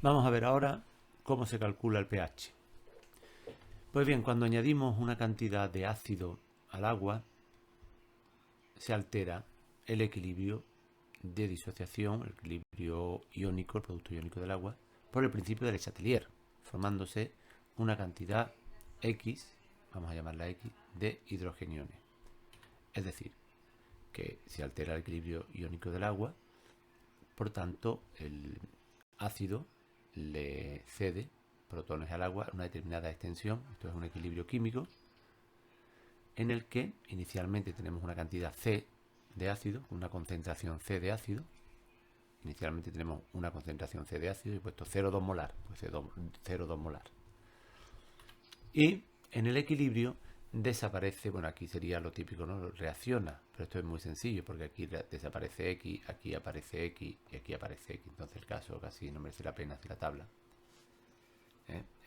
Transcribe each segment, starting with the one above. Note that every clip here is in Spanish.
Vamos a ver ahora cómo se calcula el pH. Pues bien, cuando añadimos una cantidad de ácido al agua, se altera el equilibrio de disociación, el equilibrio iónico, el producto iónico del agua, por el principio de Le Chatelier, formándose una cantidad X, vamos a llamarla X, de hidrogeniones. Es decir, que se altera el equilibrio iónico del agua, por tanto, el ácido le cede protones al agua a una determinada extensión. Esto es un equilibrio químico en el que inicialmente tenemos una cantidad C de ácido, una concentración C de ácido. Inicialmente tenemos una concentración C de ácido y he puesto 0,2 molar, pues 0,2 molar. Y en el equilibrio desaparece, bueno, aquí sería lo típico, ¿no? Reacciona, pero esto es muy sencillo porque aquí desaparece X, aquí aparece X y aquí aparece X. Entonces el caso casi no merece la pena hacer la tabla.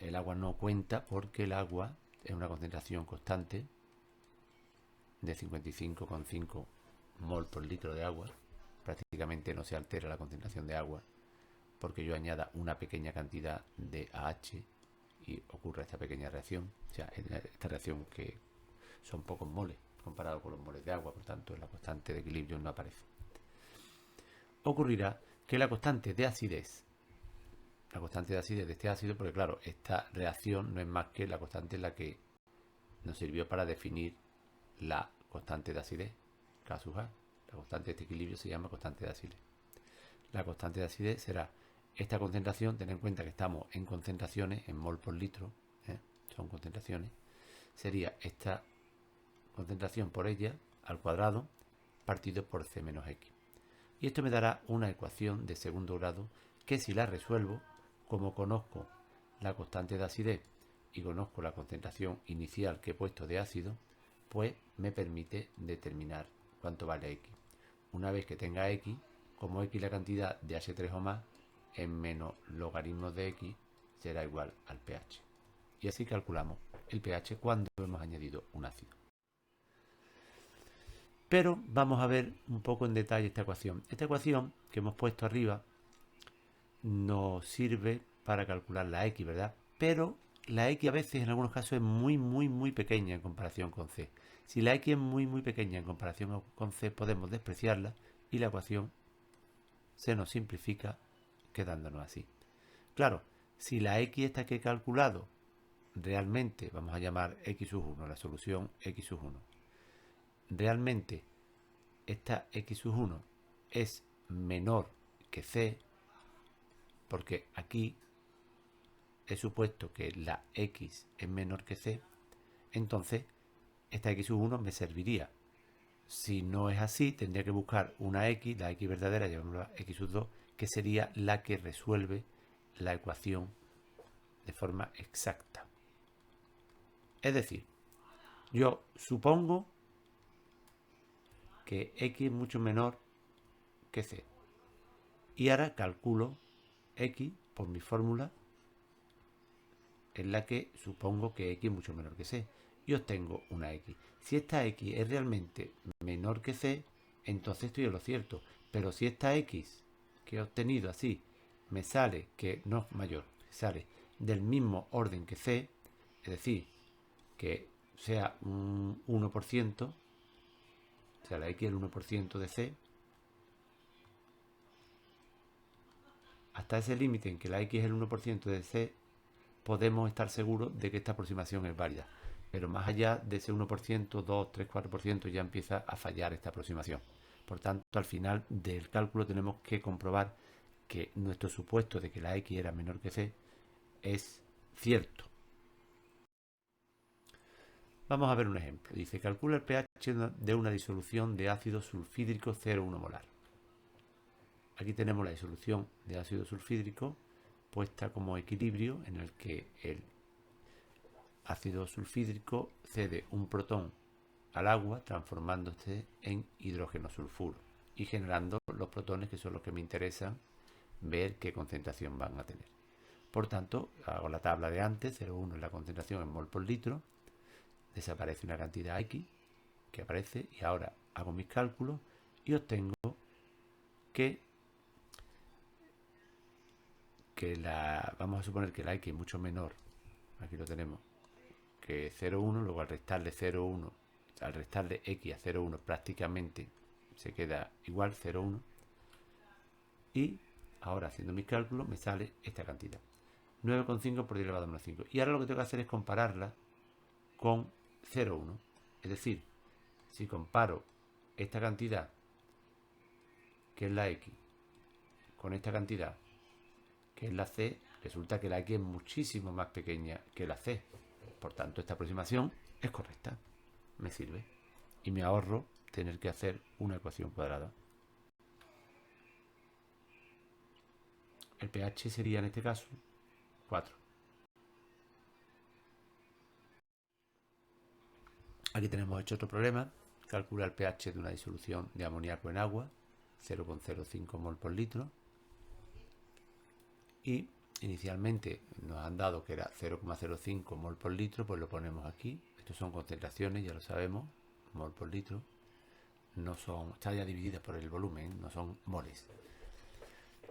El agua no cuenta porque el agua es una concentración constante de 55,5 mol por litro de agua. Prácticamente no se altera la concentración de agua porque yo añada una pequeña cantidad de AH y ocurre esta pequeña reacción. O sea, esta reacción que son pocos moles comparado con los moles de agua, por tanto la constante de equilibrio no aparece. Ocurrirá que la constante de acidez de este ácido, porque claro, esta reacción no es más que la constante en la que nos sirvió para definir la constante de acidez, K sub A. La constante de este equilibrio se llama constante de acidez. La constante de acidez será esta concentración, ten en cuenta que estamos en concentraciones, en mol por litro, son concentraciones, sería esta concentración por ella al cuadrado partido por C menos X. Y esto me dará una ecuación de segundo grado que si la resuelvo, como conozco la constante de acidez y conozco la concentración inicial que he puesto de ácido, pues me permite determinar cuánto vale X. Una vez que tenga X, como X la cantidad de H3 o más, en menos logaritmo de X será igual al pH. Y así calculamos el pH cuando hemos añadido un ácido. Pero vamos a ver un poco en detalle esta ecuación. Esta ecuación que hemos puesto arriba nos sirve para calcular la X, ¿verdad? Pero la X a veces en algunos casos es muy pequeña en comparación con C. Si la X es muy pequeña en comparación con C, podemos despreciarla y la ecuación se nos simplifica quedándonos así. Claro, si la X esta que he calculado realmente, vamos a llamar X sub 1, la solución X sub 1, realmente esta X sub 1 es menor que C, porque aquí he supuesto que la X es menor que C, entonces esta X sub 1 me serviría. Si no es así, tendría que buscar una X, la X verdadera, llamémosla X sub 2, que sería la que resuelve la ecuación de forma exacta. Es decir, yo supongo que X es mucho menor que C. Y ahora calculo X por mi fórmula en la que supongo que X es mucho menor que C. Y obtengo una X. Si esta X es realmente menor que C, entonces estoy en lo cierto. Pero si esta X que he obtenido así me sale que no es mayor, sale del mismo orden que C, es decir, que sea un 1%, o sea, la X es el 1% de C, hasta ese límite en que la X es el 1% de C, podemos estar seguros de que esta aproximación es válida. Pero más allá de ese 1%, 2, 3, 4% ya empieza a fallar esta aproximación. Por tanto, al final del cálculo tenemos que comprobar que nuestro supuesto de que la X era menor que C es cierto. Vamos a ver un ejemplo. Dice, calcula el pH de una disolución de ácido sulfídrico 0,1 molar. Aquí tenemos la disolución de ácido sulfídrico puesta como equilibrio en el que el ácido sulfídrico cede un protón al agua transformándose en hidrógeno sulfuro y generando los protones que son los que me interesan ver qué concentración van a tener. Por tanto, hago la tabla de antes, 0,1 es la concentración en mol por litro, desaparece una cantidad X que aparece y ahora hago mis cálculos y obtengo que que vamos a suponer que la X es mucho menor, aquí lo tenemos, que 0,1, luego al restarle 0,1, al restarle X a 0,1 prácticamente se queda igual, 0,1, y ahora haciendo mis cálculos me sale esta cantidad, 9,5 por 10 elevado a menos 5. Y ahora lo que tengo que hacer es compararla con 0,1. Es decir, si comparo esta cantidad, que es la X, con esta cantidad, que es la C, resulta que la X es muchísimo más pequeña que la C. Por tanto, esta aproximación es correcta. Me sirve. Y me ahorro tener que hacer una ecuación cuadrada. El pH sería en este caso 4. Aquí tenemos hecho otro problema. Calcula el pH de una disolución de amoníaco en agua, 0,05 mol por litro. Y inicialmente nos han dado que era 0,05 mol por litro, pues lo ponemos aquí. Estos son concentraciones, ya lo sabemos, mol por litro. No son, está ya dividida por el volumen, no son moles.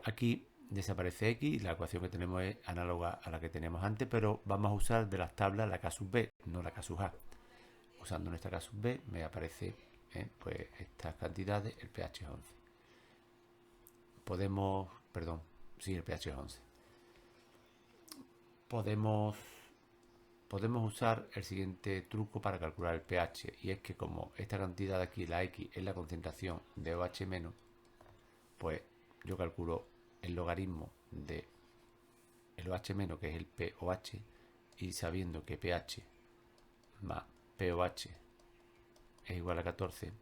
Aquí desaparece X y la ecuación que tenemos es análoga a la que teníamos antes, pero vamos a usar de las tablas la K sub B, no la K sub A. Usando nuestra K sub B me aparece pues estas cantidades, el pH es 11. El pH es 11. Podemos usar el siguiente truco para calcular el pH, y es que como esta cantidad de aquí, la X, es la concentración de OH-, pues yo calculo el logaritmo de el OH-, que es el POH, y sabiendo que pH más POH es igual a 14,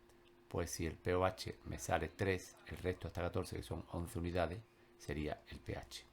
pues si el POH me sale 3, el resto hasta 14, que son 11 unidades, sería el pH.